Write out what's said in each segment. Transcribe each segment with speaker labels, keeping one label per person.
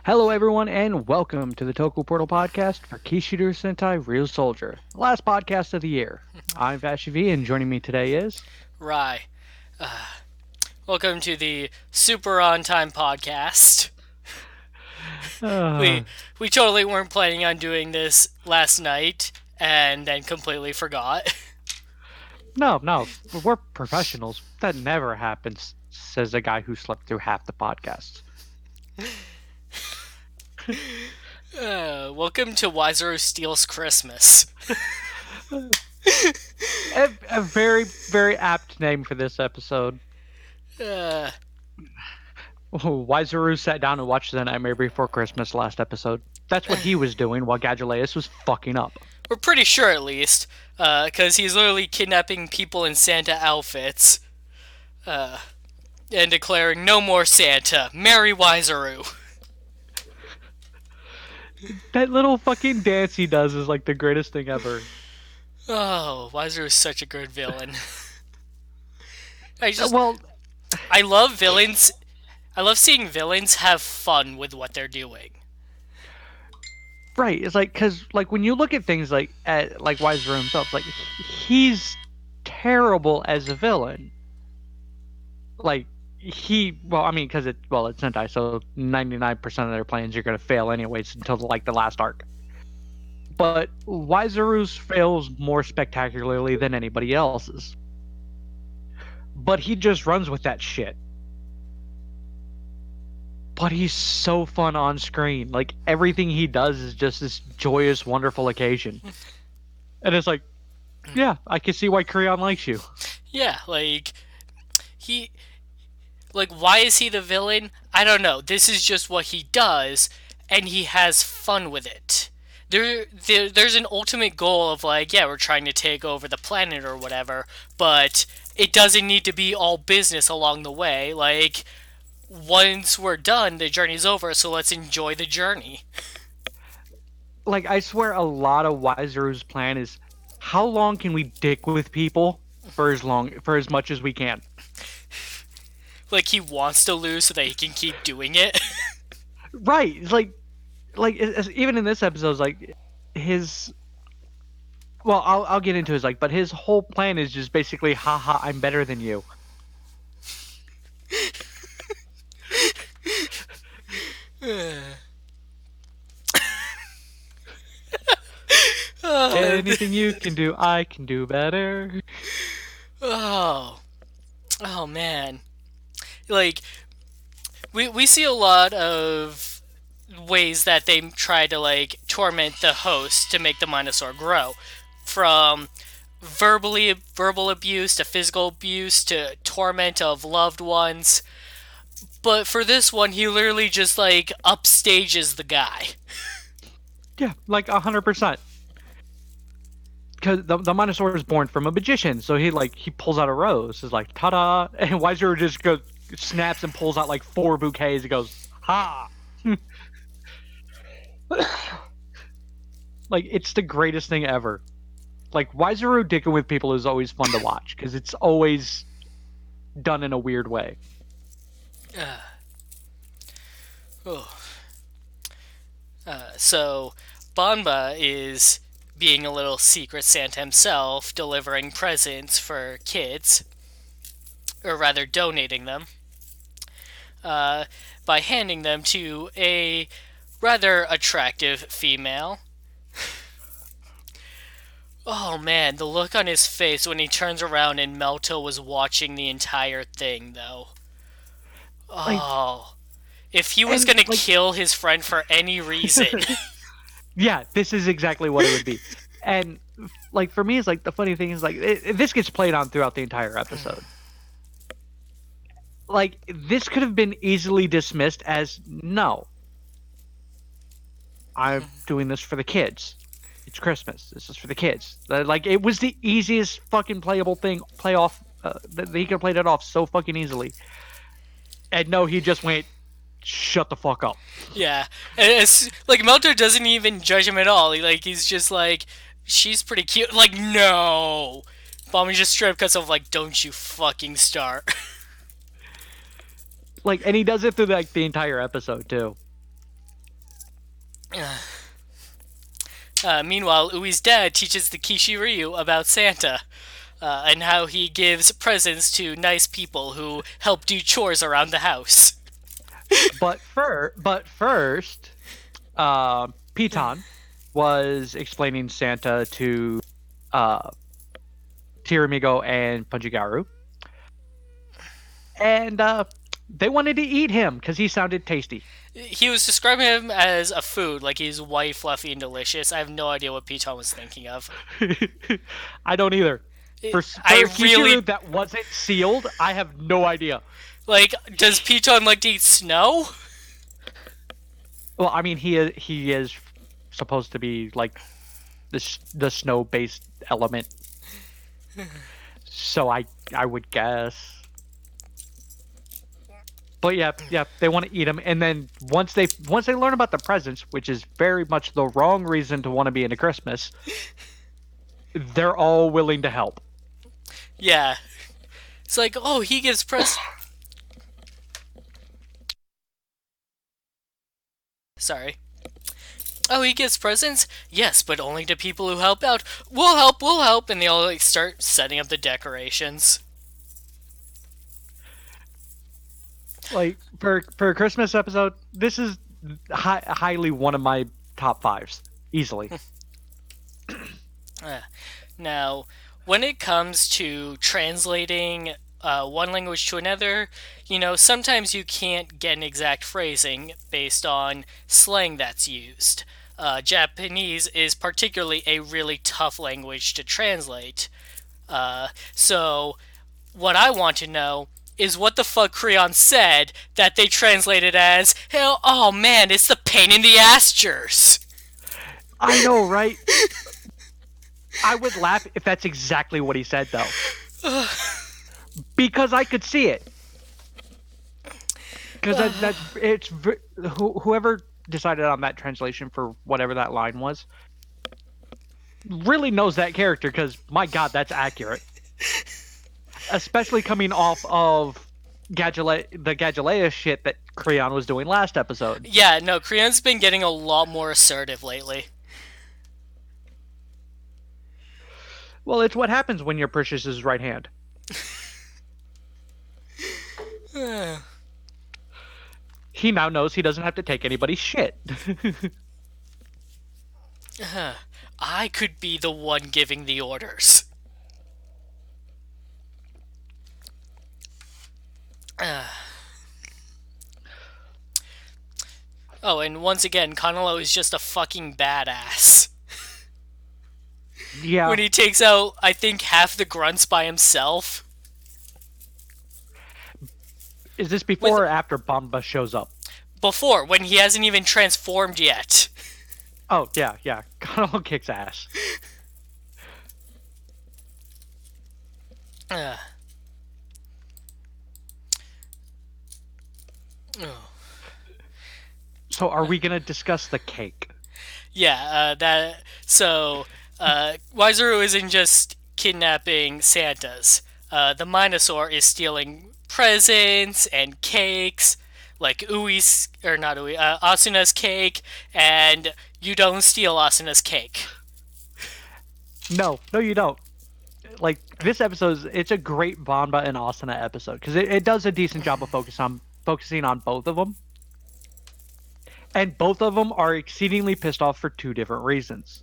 Speaker 1: Hello, everyone, and welcome to the Toku Portal podcast for Kishiryu Sentai Ryusoulger, the last podcast of the year. I'm Vashivi, and joining me today is.
Speaker 2: Rye. Welcome to the Super On Time podcast.
Speaker 1: Uh,
Speaker 2: We we totally weren't planning on doing this last night and then completely forgot.
Speaker 1: no, we're professionals. That never happens, says a guy who slept through half the podcast.
Speaker 2: Welcome to Wiseru Steals Christmas.
Speaker 1: A very, very apt name for this episode.
Speaker 2: Uh,
Speaker 1: Wiseru sat down and watched The Nightmare Before Christmas last episode. That's what he was doing while Gadulaeus was fucking up.
Speaker 2: we're pretty sure at least, because he's literally kidnapping people in Santa outfits, and declaring no more Santa. Merry Wiseru.
Speaker 1: That little fucking dance he does is like the greatest thing ever.
Speaker 2: Oh, Wiseru is such a good villain. I just
Speaker 1: Well,
Speaker 2: I love villains. I love seeing villains have fun with what they're doing.
Speaker 1: right. It's like because like when you look at things like Weiser himself, like he's terrible as a villain. Like well, I mean, because it's Sentai, so 99% of their plans you're gonna fail anyways until like the last arc. But Wiseru's fails more spectacularly than anybody else's. But he just runs with that shit. But he's so fun on screen. Like everything he does is just this joyous, wonderful occasion. And it's like, yeah, I can see why Kreon likes you.
Speaker 2: Yeah, he why is he the villain? I don't know. This is just what he does and he has fun with it. There's an ultimate goal of like, yeah, we're trying to take over the planet or whatever, but it doesn't need to be all business along the way. Like once we're done, the journey's over, so let's enjoy the journey.
Speaker 1: Like I swear, a lot of Wiseru's plan is, how long can we dick with people for as much as we can?
Speaker 2: Like he wants to lose so that he can keep doing it.
Speaker 1: Right? It's even in this episode, it's like his. Well, I'll get into his but his whole plan is just basically, haha, I'm better than you. Anything you can do, I can do better.
Speaker 2: Oh, oh man. Like we see a lot of ways that they try to like torment the host to make the Minosaur grow, from verbal abuse to physical abuse to torment of loved ones. But for this one, he literally just like upstages the guy.
Speaker 1: Yeah, like 100%. Because the Minosaur is born from a magician, so he pulls out a rose, is like ta-da, and Wiseru just goes snaps and pulls out like 4 bouquets. He goes ha. Like it's the greatest thing ever. Like Wiseru dicking with people is always fun to watch because it's always done in a weird way.
Speaker 2: Oh. So Banba is being a little secret Santa himself, delivering presents for kids, or rather donating them, by handing them to a rather attractive female. Oh man, the look on his face when he turns around and Melto was watching the entire thing, though.
Speaker 1: Like,
Speaker 2: Oh. If he was gonna kill his friend for any reason.
Speaker 1: yeah, this is exactly what it would be. And like for me, it's like the funny thing is like this gets played on throughout the entire episode. Like this could have been easily dismissed as, no, I'm doing this for the kids. It's Christmas. This is for the kids. Like it was the easiest fucking playable thing. That he could have played it off so fucking easily. And no, he just went, shut the fuck up.
Speaker 2: Yeah, and it's, like Melto doesn't even judge him at all. He's just like, she's pretty cute. Like, no, Bomber just straight up cuts off like, don't you fucking start.
Speaker 1: Like, and he does it through like the entire episode too.
Speaker 2: Meanwhile, Ui's dad teaches the Kishiryu about Santa and how he gives presents to nice people who help do chores around the house.
Speaker 1: But first, Piton was explaining Santa to uh, Tiramigo and Punjigaru, and they wanted to eat him because he sounded tasty.
Speaker 2: He was describing him as a food, like he's white, fluffy, and delicious. I have no idea what Piton was thinking of.
Speaker 1: I don't either.
Speaker 2: I
Speaker 1: Kishiru
Speaker 2: really
Speaker 1: that wasn't sealed, I have no idea.
Speaker 2: like. Does Piton like to eat snow?
Speaker 1: Well, I mean, he is supposed to be like the snow based element, so I would guess. But yeah, they want to eat him, and then once they learn about the presents, which is very much the wrong reason to want to be into Christmas, they're all willing to help.
Speaker 2: Yeah, it's like, oh, he gives presents. Sorry. Oh, he gives presents? Yes, but only to people who help out. We'll help, and they all like start setting up the decorations.
Speaker 1: Like for a Christmas episode, this is highly one of my top fives, easily.
Speaker 2: Now, when it comes to translating one language to another, sometimes you can't get an exact phrasing based on slang that's used. Japanese is particularly a really tough language to translate. So, what I want to know is what the fuck Creon said that they translated as, hell, oh man, it's the pain in the astures.
Speaker 1: I know, right? I would laugh if that's exactly what he said, though. Because I could see it. Because it's whoever decided on that translation for whatever that line was really knows that character. Because my God, that's accurate. Especially coming off of the Gadulea shit that Creon was doing last episode.
Speaker 2: Yeah, no, Creon's been getting a lot more assertive lately.
Speaker 1: Well, it's what happens when you're Perseus's right hand. He now knows he doesn't have to take anybody's shit.
Speaker 2: I could be the one giving the orders. Oh, and once again, Kanalo is just a fucking badass.
Speaker 1: Yeah.
Speaker 2: When he takes out, I think, half the grunts by himself.
Speaker 1: Is this before or after Bamba shows up?
Speaker 2: Before, when he hasn't even transformed yet.
Speaker 1: Oh, yeah. Kanalo kicks ass. So, are we gonna discuss the cake?
Speaker 2: Yeah, Wizuru isn't just kidnapping Santas. The Minosaur is stealing presents and cakes, like Asuna's cake, and you don't steal Asuna's cake.
Speaker 1: No, you don't. Like, this episode, it's a great Banba and Asuna episode, because it does a decent job of focusing on both of them. And both of them are exceedingly pissed off for two different reasons.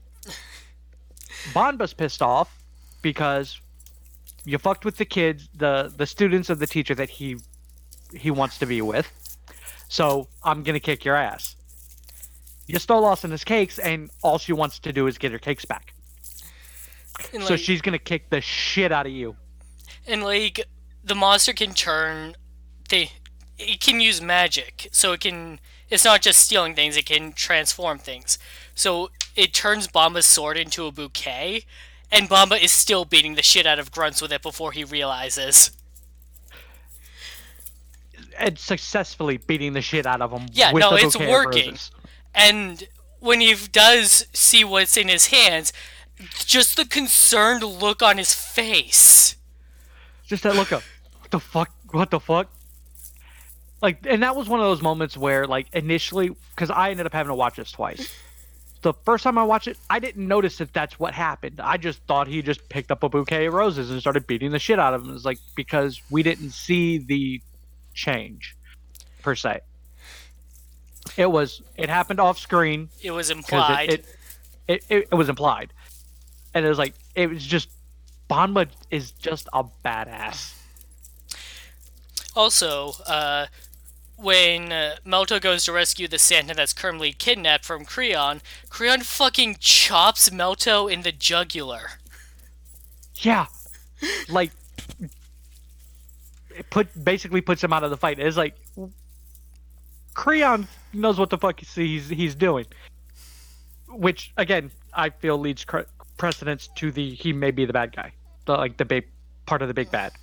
Speaker 1: Banba's pissed off because you fucked with the kids, the students of the teacher that he wants to be with. So I'm gonna kick your ass. You stole Asuna's cakes, and all she wants to do is get her cakes back. And so she's gonna kick the shit out of you.
Speaker 2: And like, the monster can it can use magic, so it's not just stealing things, it can transform things. So it turns Bomba's sword into a bouquet, and Bomba is still beating the shit out of grunts with it before he realizes.
Speaker 1: And successfully beating the shit out of him.
Speaker 2: Yeah,
Speaker 1: with
Speaker 2: no,
Speaker 1: the
Speaker 2: it's
Speaker 1: bouquet
Speaker 2: working. And when he does see what's in his hands, just the concerned look on his face.
Speaker 1: Just that look of, what the fuck? Like, and that was one of those moments where, like, initially, because I ended up having to watch this twice. The first time I watched it, I didn't notice that that's what happened. I just thought he just picked up a bouquet of roses and started beating the shit out of him. It was like, because we didn't see the change per se. It happened off screen
Speaker 2: It was
Speaker 1: because
Speaker 2: implied.
Speaker 1: it was implied, and it was just Banba is just a badass.
Speaker 2: Also, when Melto goes to rescue the Santa that's currently kidnapped from Creon, Creon fucking chops Melto in the jugular.
Speaker 1: Yeah, like it basically puts him out of the fight. It's like Creon knows what the fuck he's doing, which again I feel leads precedence to the he may be the bad guy, the big part of the big bad.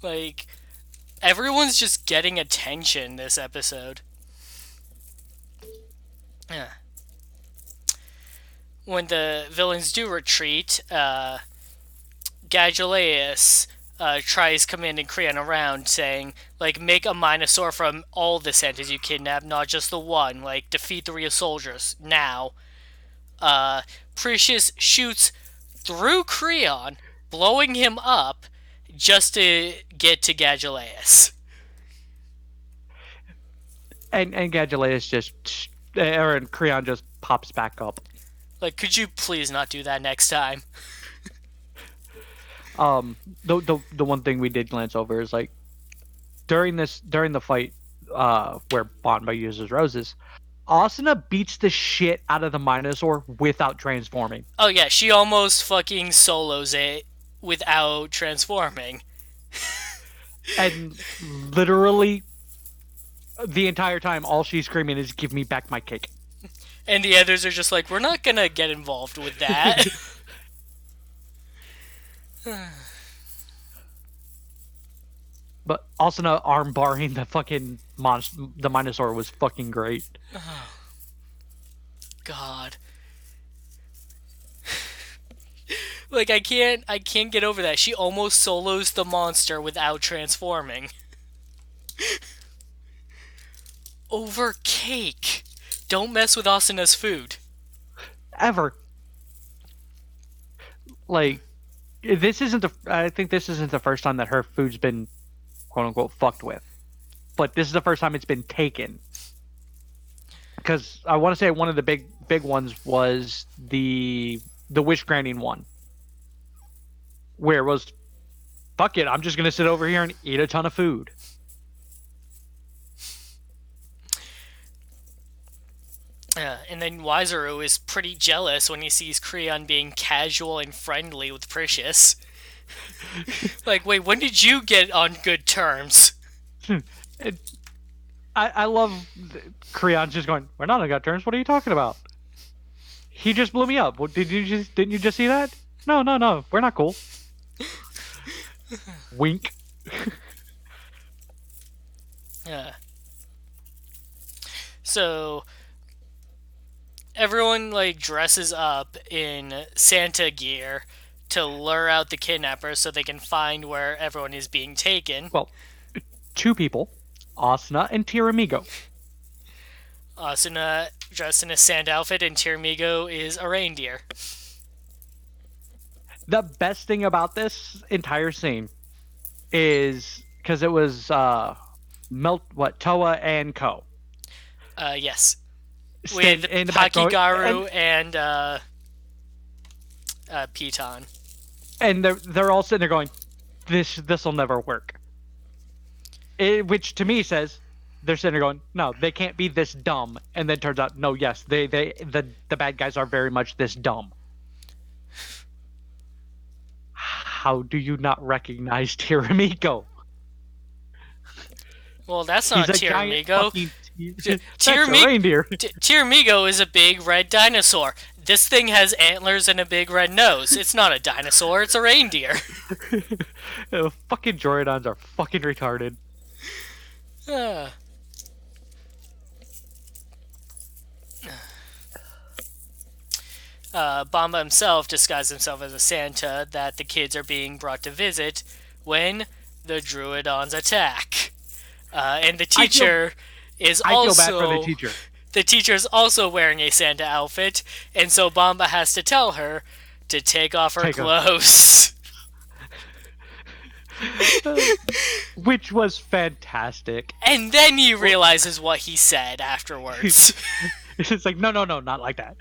Speaker 2: Like, everyone's just getting attention this episode. Yeah. When the villains do retreat, Gadulaeus tries commanding Creon around, saying, like, make a Minosaur from all the Santas you kidnap, not just the one. Like, defeat the Ryusoulgers now. Precious shoots through Creon, blowing him up, just to get to Gadulaeus.
Speaker 1: And Gadulaeus just, and Creon just pops back up.
Speaker 2: Like, could you please not do that next time?
Speaker 1: The one thing we did glance over is like during the fight, where Banba uses roses, Asuna beats the shit out of the Minosaur without transforming.
Speaker 2: Oh yeah, she almost fucking solos it without transforming.
Speaker 1: And literally the entire time, all she's screaming is, "Give me back my cake."
Speaker 2: And the others are just like, we're not gonna get involved with that.
Speaker 1: But Asuna arm barring the fucking the Minosaur was fucking great.
Speaker 2: Oh, God. Like, I can't get over that. She almost solos the monster without transforming. Over cake. Don't mess with Asuna's food.
Speaker 1: Ever. Like, I think this isn't the first time that her food's been quote unquote fucked with. But this is the first time it's been taken. Because I want to say one of the big ones was the wish granting one. Where it was, fuck it, I'm just gonna sit over here and eat a ton of food.
Speaker 2: And then Wizuru is pretty jealous when he sees Creon being casual and friendly with Precious. Like, wait, when did you get on good terms?
Speaker 1: I love Creon just going, "We're not on good terms. What are you talking about? He just blew me up. Didn't you just see that? No. We're not cool." Wink.
Speaker 2: Yeah. So everyone like dresses up in Santa gear to lure out the kidnappers so they can find where everyone is being taken.
Speaker 1: Well, two people, Asuna and Tiramigo.
Speaker 2: Asuna dressed in a Santa outfit and Tiramigo is a reindeer.
Speaker 1: The best thing about this entire scene is because it was Toa and Ko.
Speaker 2: Yes.
Speaker 1: Stand
Speaker 2: With
Speaker 1: in the back going-
Speaker 2: Pakigaru and Piton.
Speaker 1: and they're all sitting there going, "This will never work." Which to me says they're sitting there going, "No, they can't be this dumb." And then turns out, no, yes, the bad guys are very much this dumb. How do you not recognize Tiramigo?
Speaker 2: Well, that's not
Speaker 1: He's a giant
Speaker 2: Tiramigo.
Speaker 1: fucking that's a reindeer.
Speaker 2: Tiramigo is a big red dinosaur. This thing has antlers and a big red nose. It's not a dinosaur, it's a reindeer.
Speaker 1: Fucking Joridons are fucking retarded.
Speaker 2: Bamba himself disguised himself as a Santa that the kids are being brought to visit when the Druidons attack. And the
Speaker 1: I feel
Speaker 2: teacher is
Speaker 1: I feel bad for the
Speaker 2: also
Speaker 1: teacher.
Speaker 2: the teacher is also wearing a Santa outfit, and so Bamba has to tell her to take off her
Speaker 1: Take a
Speaker 2: clothes.
Speaker 1: which was fantastic.
Speaker 2: And then he realizes what he said afterwards.
Speaker 1: It's like no, no, no, not like that.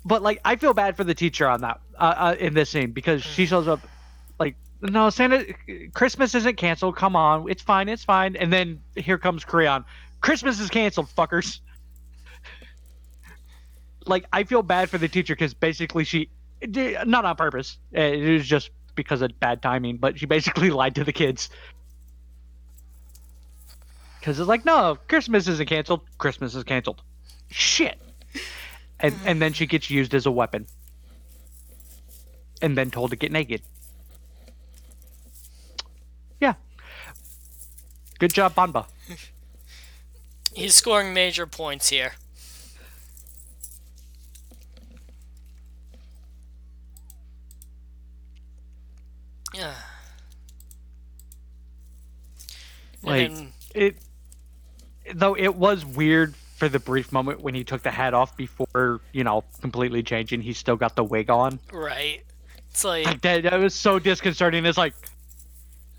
Speaker 1: But like, I feel bad for the teacher on that in this scene because she shows up like, no, Santa, Christmas isn't canceled. Come on, it's fine, it's fine. And then here comes Creon. Christmas is canceled, fuckers. Like, I feel bad for the teacher because basically she, not on purpose, it was just because of bad timing, but she basically lied to the kids. Because it's like, no, Christmas isn't canceled. Christmas is canceled. Shit. And then she gets used as a weapon. And then told to get naked. Yeah. Good job, Banba.
Speaker 2: He's scoring major points here. Yeah.
Speaker 1: Like,
Speaker 2: then,
Speaker 1: it, though it was weird for the brief moment when he took the hat off before, completely changing, he still got the wig on.
Speaker 2: right. It's like,
Speaker 1: Like, that was so disconcerting. It's like,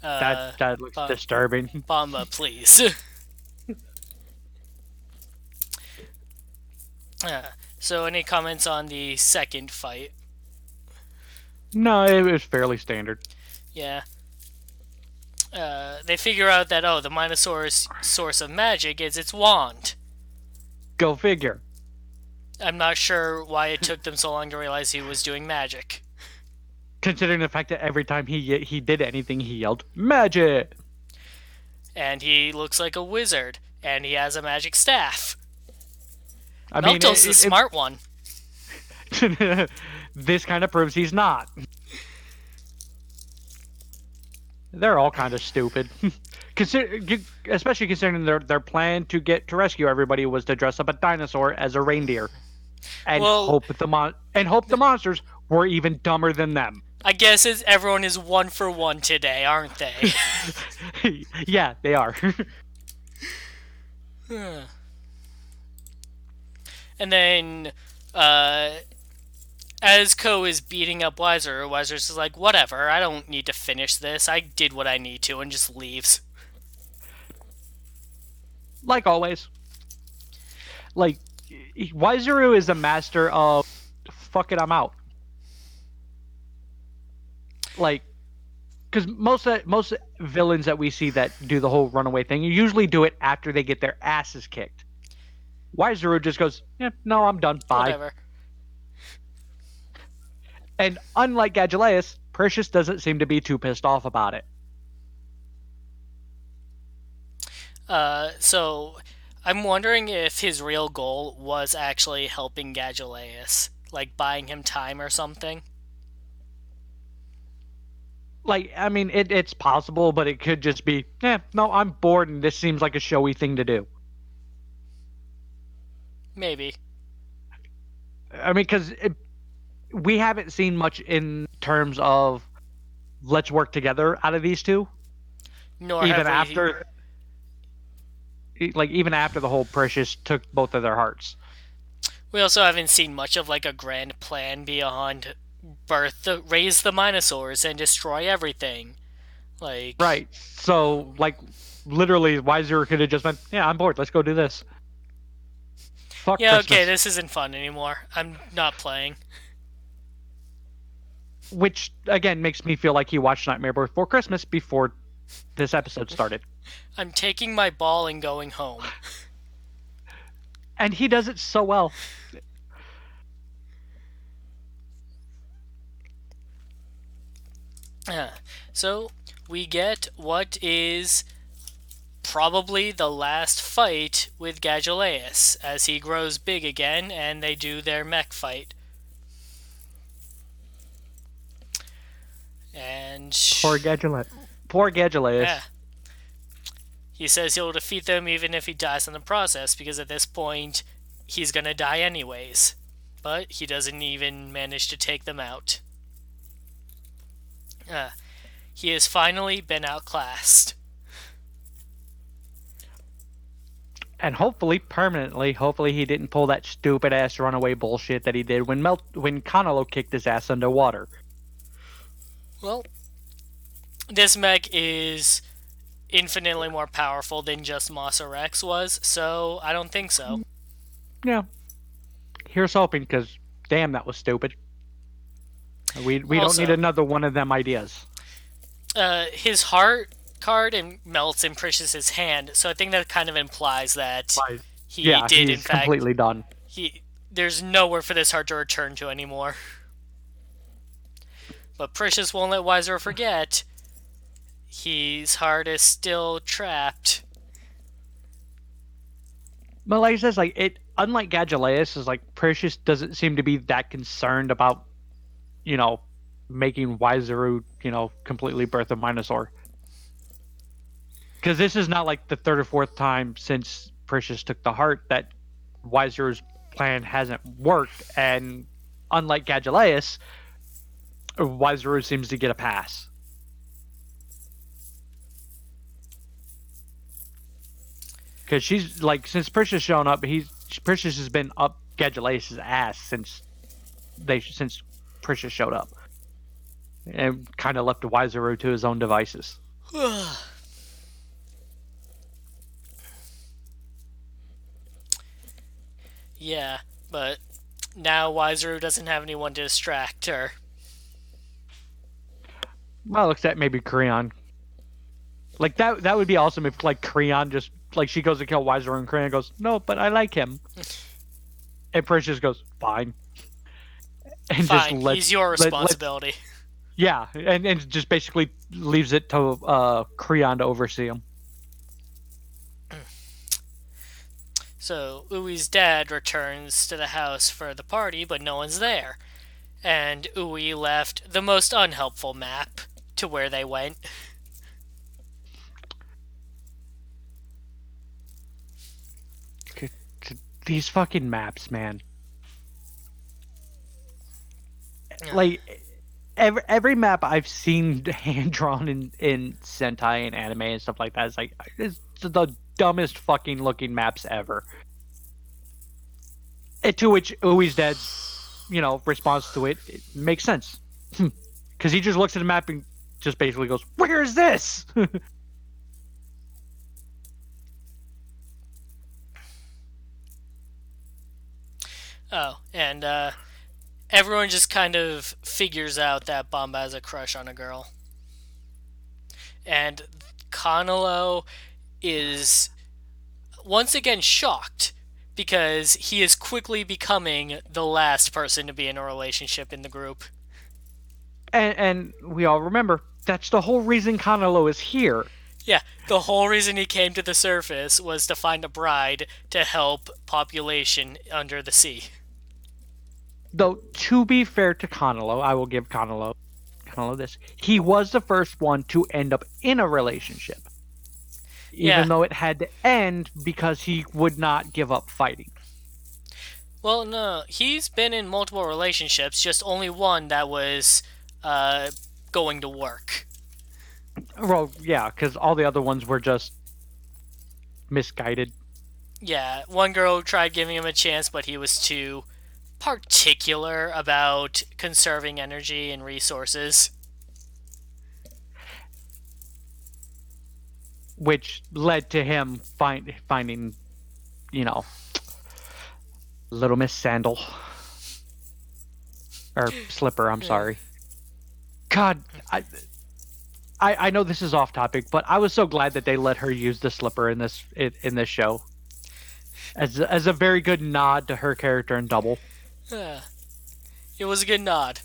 Speaker 2: uh,
Speaker 1: that looks
Speaker 2: Ba-
Speaker 1: disturbing.
Speaker 2: Bamba, please. So, any comments on the second fight?
Speaker 1: No, it was fairly standard.
Speaker 2: Yeah. They figure out that, oh, the Minosaur's source of magic is its wand.
Speaker 1: Go figure.
Speaker 2: I'm not sure why it took them so long to realize he was doing magic.
Speaker 1: Considering the fact that every time he did anything, he yelled, "Magic!"
Speaker 2: And he looks like a wizard, and he has a magic staff.
Speaker 1: I mean,
Speaker 2: Melto's the smart one.
Speaker 1: this kind of proves he's not. They're all kind of stupid. Especially considering their plan to rescue everybody was to dress up a dinosaur as a reindeer, and
Speaker 2: Well,
Speaker 1: hope the monsters were even dumber than them.
Speaker 2: I guess everyone is 1-for-1 today, aren't they?
Speaker 1: Yeah, they are.
Speaker 2: And then, as Ko is beating up Wiser, Wiser's just like, whatever, I don't need to finish this. I did what I need to, and just leaves.
Speaker 1: Like always. Like, Wizuru is a master of, fuck it, I'm out. Like, because most villains that we see that do the whole runaway thing usually do it after they get their asses kicked. Wizuru just goes, yeah, no, I'm done. Bye.
Speaker 2: Whatever.
Speaker 1: And unlike Gadulaeus, Precious doesn't seem to be too pissed off about it.
Speaker 2: So, I'm wondering if his real goal was actually helping Gadulaeus, like buying him time or something.
Speaker 1: Like, I mean, it's possible, but it could just be, no, I'm bored and this seems like a showy thing to do.
Speaker 2: Maybe.
Speaker 1: I mean, because we haven't seen much in terms of let's work together out of these two.
Speaker 2: Nor
Speaker 1: Even
Speaker 2: have we...
Speaker 1: after, even after the whole Precious took both of their hearts.
Speaker 2: We also haven't seen much of like a grand plan beyond raise the Minosaurs and destroy everything. Like,
Speaker 1: right. So, like, literally, Wiser could have just been, yeah, I'm bored. Let's go do this. Fuck
Speaker 2: yeah,
Speaker 1: Christmas.
Speaker 2: okay, this isn't fun anymore. I'm not playing.
Speaker 1: Which, again, makes me feel like he watched Nightmare Before Christmas before this episode started.
Speaker 2: I'm taking my ball and going home.
Speaker 1: And he does it so well.
Speaker 2: So, we get what is probably the last fight with Gadulaeus, as he grows big again and they do their mech fight. And...
Speaker 1: Poor Gadulaeus.
Speaker 2: Yeah. He says he'll defeat them even if he dies in the process, because at this point, he's gonna die anyways. But he doesn't even manage to take them out. He has finally been outclassed.
Speaker 1: And hopefully permanently, hopefully he didn't pull that stupid ass runaway bullshit that he did when Kanalo kicked his ass underwater.
Speaker 2: Well, this mech is infinitely more powerful than just Mossa Rex was, so I don't think so.
Speaker 1: Yeah, here's hoping, because damn, that was stupid. We don't need
Speaker 2: Also,
Speaker 1: another one of them ideas.
Speaker 2: his heart card and melts in Precious's hand, so I think that kind of implies that
Speaker 1: Like,
Speaker 2: he
Speaker 1: yeah,
Speaker 2: did, in
Speaker 1: he's
Speaker 2: fact,
Speaker 1: completely done.
Speaker 2: he. There's nowhere for this heart to return to anymore. But Precious won't let Wiser forget. His heart is still trapped.
Speaker 1: But like I says, like it, unlike Gadgelius, is like Precious doesn't seem to be that concerned about, you know, making Wiseru, completely birth a Minosaur. Because this is not like the third or fourth time since Precious took the heart that Wiseru's plan hasn't worked, and unlike Gadgelius, Wiseru seems to get a pass. Because she's like, since Precious shown up, Precious has been up Gadgelius' ass since Precious showed up, and kind of left Wiseru to his own devices.
Speaker 2: Yeah, but now Wiseru doesn't have anyone to distract her.
Speaker 1: Well, except maybe Creon. Like that would be awesome if like Creon just like she goes to kill Wiseru and Creon goes, no, but I like him. And Precious goes, fine. And just
Speaker 2: Fine, he's your responsibility.
Speaker 1: yeah, and just basically leaves it to Creon to oversee him.
Speaker 2: So Ui's dad returns to the house for the party, but no one's there. And Ui left the most unhelpful map to where they went.
Speaker 1: These fucking maps, man. Like every map I've seen hand drawn in Sentai and anime and stuff like that is like it's the dumbest fucking looking maps ever. And to which Ui's dad's, response to it makes sense. Because he just looks at the map and just basically goes, "Where is this?"
Speaker 2: Oh, and everyone just kind of figures out that Bomba has a crush on a girl. And Kanalo is once again shocked because he is quickly becoming the last person to be in a relationship in the group.
Speaker 1: And we all remember that's the whole reason Kanalo is here.
Speaker 2: Yeah, the whole reason he came to the surface was to find a bride to help population under the sea.
Speaker 1: Though, to be fair to Kanalo, I will give Kanalo this. He was the first one to end up in a relationship. Even though it had to end because he would not give up fighting.
Speaker 2: Well, no, he's been in multiple relationships, just only one that was going to work.
Speaker 1: Well, yeah, because all the other ones were just misguided.
Speaker 2: Yeah, one girl tried giving him a chance, but he was too particular about conserving energy and resources.
Speaker 1: Which led to him finding, Little Miss Sandal. Or Slipper, I'm sorry. God, I know this is off topic, but I was so glad that they let her use the slipper in this show. As a very good nod to her character in Double.
Speaker 2: It was a good nod.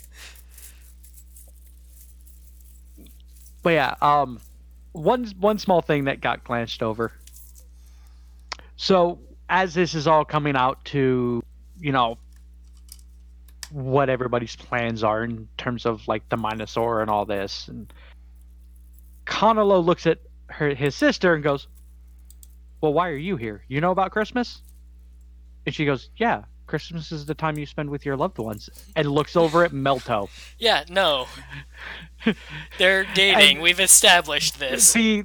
Speaker 1: But yeah, one small thing that got glanced over. So as this is all coming out to, what everybody's plans are in terms of like the Minosaur and all this, and Kanalo looks at his sister and goes, "Well, why are you here? You know about Christmas?" And she goes, "Yeah, Christmas is the time you spend with your loved ones." And looks over at Melto.
Speaker 2: Yeah, no. They're dating. We've established this.
Speaker 1: The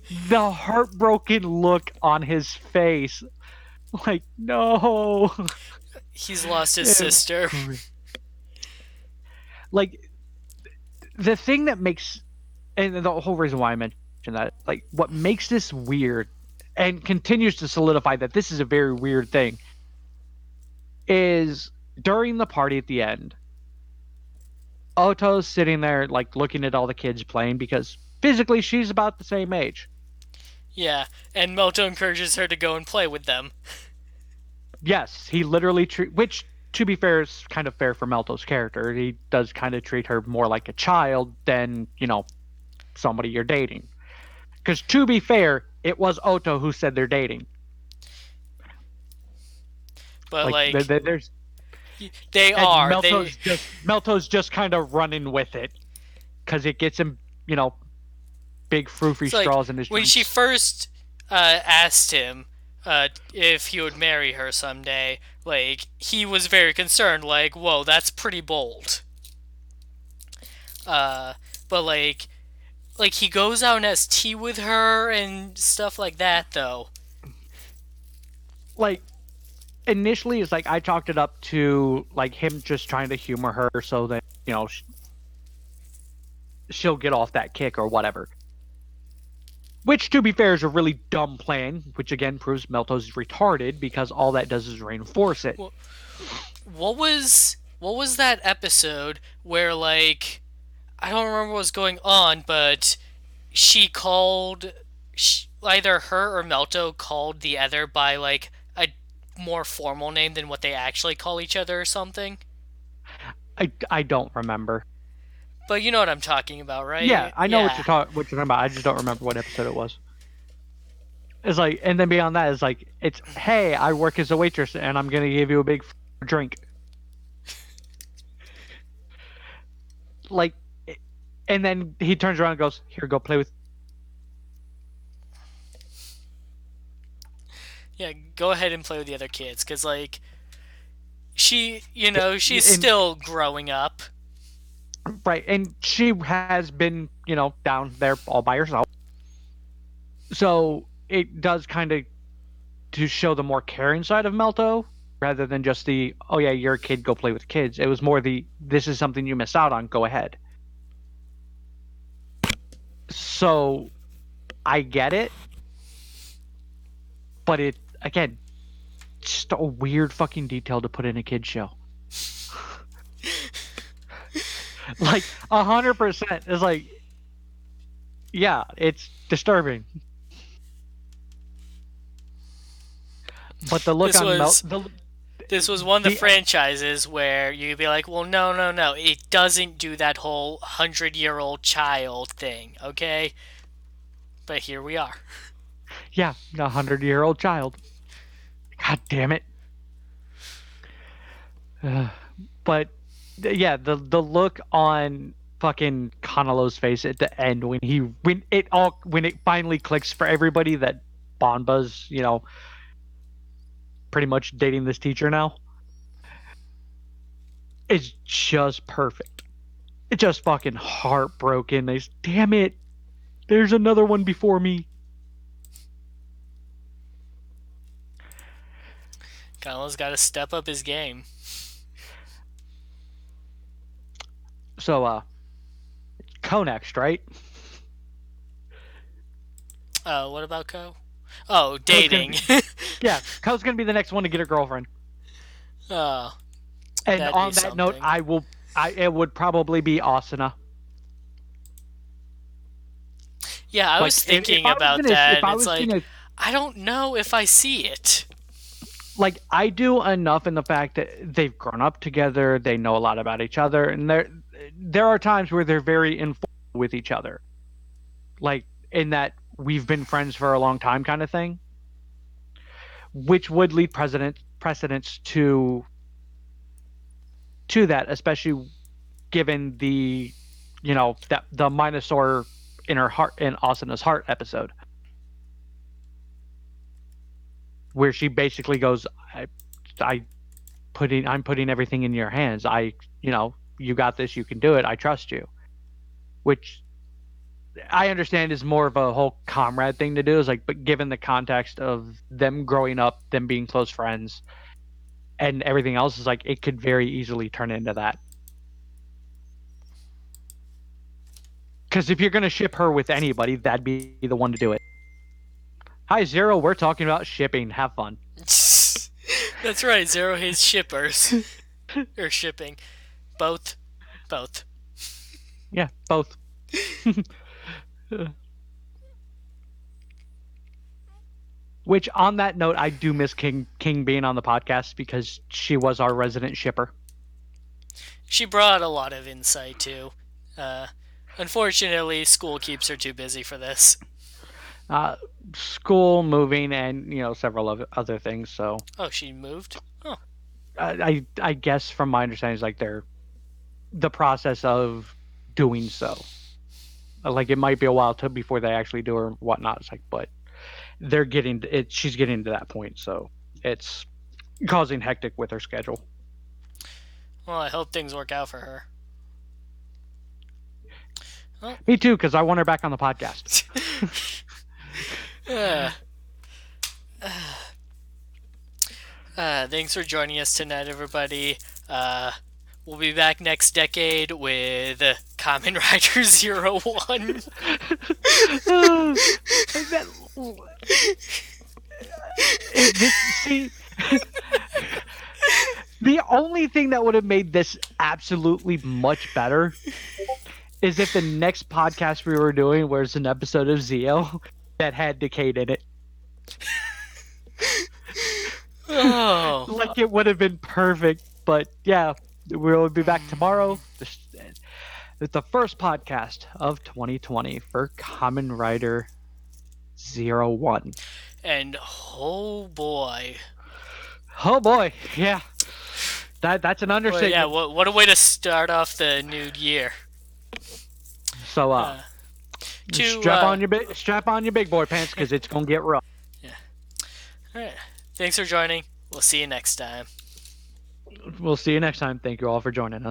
Speaker 1: heartbroken look on his face. Like, no.
Speaker 2: He's lost his
Speaker 1: It was
Speaker 2: sister.
Speaker 1: like the thing that makes, and the whole reason why I mentioned that, like, what makes this weird and continues to solidify that this is a very weird thing is during the party at the end, Oto's sitting there, like, looking at all the kids playing because physically she's about the same age.
Speaker 2: Yeah, and Moto encourages her to go and play with them.
Speaker 1: Yes, he literally which, to be fair, is kind of fair for Melto's character. He does kind of treat her more like a child than, somebody you're dating. Because to be fair, it was Oto who said they're dating.
Speaker 2: But
Speaker 1: Like
Speaker 2: like
Speaker 1: there's
Speaker 2: they
Speaker 1: and
Speaker 2: are. They
Speaker 1: Melto's just kind of running with it because it gets him, big frou-frou
Speaker 2: It's like
Speaker 1: straws in his
Speaker 2: when she
Speaker 1: drinks.
Speaker 2: first asked him if he would marry her someday, like he was very concerned, like, whoa, that's pretty bold. Uh, but like he goes out and has tea with her and stuff like that, though.
Speaker 1: Like initially, it's like I chalked it up to like him just trying to humor her so that she'll get off that kick or whatever. Which, to be fair, is a really dumb plan, which again proves Melto's retarded because all that does is reinforce it.
Speaker 2: Well, what was that episode where like I don't remember what was going on, but she called either her or Melto called the other by like a more formal name than what they actually call each other or something.
Speaker 1: I don't remember.
Speaker 2: But you know what I'm talking about,
Speaker 1: Yeah,
Speaker 2: right?
Speaker 1: I know
Speaker 2: Yeah.
Speaker 1: what you're talking about. I just don't remember what episode it was. It's like, and then beyond that, it's like, it's hey, I work as a waitress, and I'm gonna give you a big drink. Like, and then he turns around and goes, "Here, go play with."
Speaker 2: Yeah, go ahead and play with the other kids cuz like she's
Speaker 1: And
Speaker 2: still growing up.
Speaker 1: right, and she has been, down there all by herself. So it does kind of to show the more caring side of Melto rather than just the oh yeah, you're a kid, go play with kids. It was more the this is something you missed out on, go ahead. So I get it, but it again, just a weird fucking detail to put in a kid show. Like 100% is like, yeah, it's disturbing. But the look
Speaker 2: This
Speaker 1: on
Speaker 2: was this was one of the
Speaker 1: the
Speaker 2: franchises where you'd be like, well, no, no, no, it doesn't do that whole 100-year-old child thing, okay? But here we are.
Speaker 1: yeah, 100-year-old child. God damn it. But yeah, the look on fucking Kanalo's face at the end when it finally clicks for everybody that Bonba's, pretty much dating this teacher now, is just perfect. It's just fucking heartbroken. Damn it, there's another one before me.
Speaker 2: Kylo's got to step up his game.
Speaker 1: So Ko next, right?
Speaker 2: What about Ko? Oh,
Speaker 1: Ko's gonna
Speaker 2: dating.
Speaker 1: be Yeah, Ko's gonna be the next one to get a girlfriend.
Speaker 2: Oh,
Speaker 1: And
Speaker 2: that'd be
Speaker 1: on that note,
Speaker 2: something.
Speaker 1: it would probably be Asuna.
Speaker 2: Yeah, I
Speaker 1: Like
Speaker 2: was thinking about
Speaker 1: if
Speaker 2: that, and
Speaker 1: I
Speaker 2: it's
Speaker 1: was
Speaker 2: like,
Speaker 1: gonna
Speaker 2: I don't know if I see it.
Speaker 1: like I do enough in the fact that they've grown up together, they know a lot about each other, and there are times where they're very informal with each other, like in that we've been friends for a long time kind of thing, which would lead precedence to that, especially given that the Minosaur in her heart in Asuna's heart episode, where she basically goes, I I'm putting everything in your hands. You got this. You can do it. I trust you. Which I understand is more of a whole comrade thing to do. Is like, but given the context of them growing up, them being close friends, and everything else, is like it could very easily turn into that. Because if you're gonna ship her with anybody, that'd be the one to do it. Hi Zero, we're talking about shipping. Have fun.
Speaker 2: That's right. Zero hates shippers or shipping. Both. Both.
Speaker 1: Yeah, both. Which, on that note, I do miss King being on the podcast because she was our resident shipper.
Speaker 2: She brought a lot of insight too. Uh, Unfortunately, school keeps her too busy for this.
Speaker 1: Uh, School, moving, and several other things. So
Speaker 2: Oh, she moved? Oh.
Speaker 1: I guess from my understanding, is like they're the process of doing so. Like it might be a while before they actually do or whatnot. It's like, but they're getting it. She's getting to that point, so it's causing hectic with her schedule.
Speaker 2: Well, I hope things work out for her. Oh.
Speaker 1: Me too, because I want her back on the podcast.
Speaker 2: Thanks for joining us tonight, everybody. We'll be back next decade with Kamen Rider Zero One.
Speaker 1: See, the only thing that would have made this absolutely much better is if the next podcast we were doing was an episode of Zio that had Decade in it.
Speaker 2: Oh.
Speaker 1: Like it would have been perfect. But yeah, we'll be back tomorrow with the first podcast of 2020 for Kamen Rider 01.
Speaker 2: And oh boy.
Speaker 1: Oh boy, yeah. That's an understatement.
Speaker 2: Well, yeah, what a way to start off the new year.
Speaker 1: So strap on your big boy pants because it's gonna get rough.
Speaker 2: Yeah. All right. Thanks for joining. We'll see you next time.
Speaker 1: We'll see you next time. Thank you all for joining us.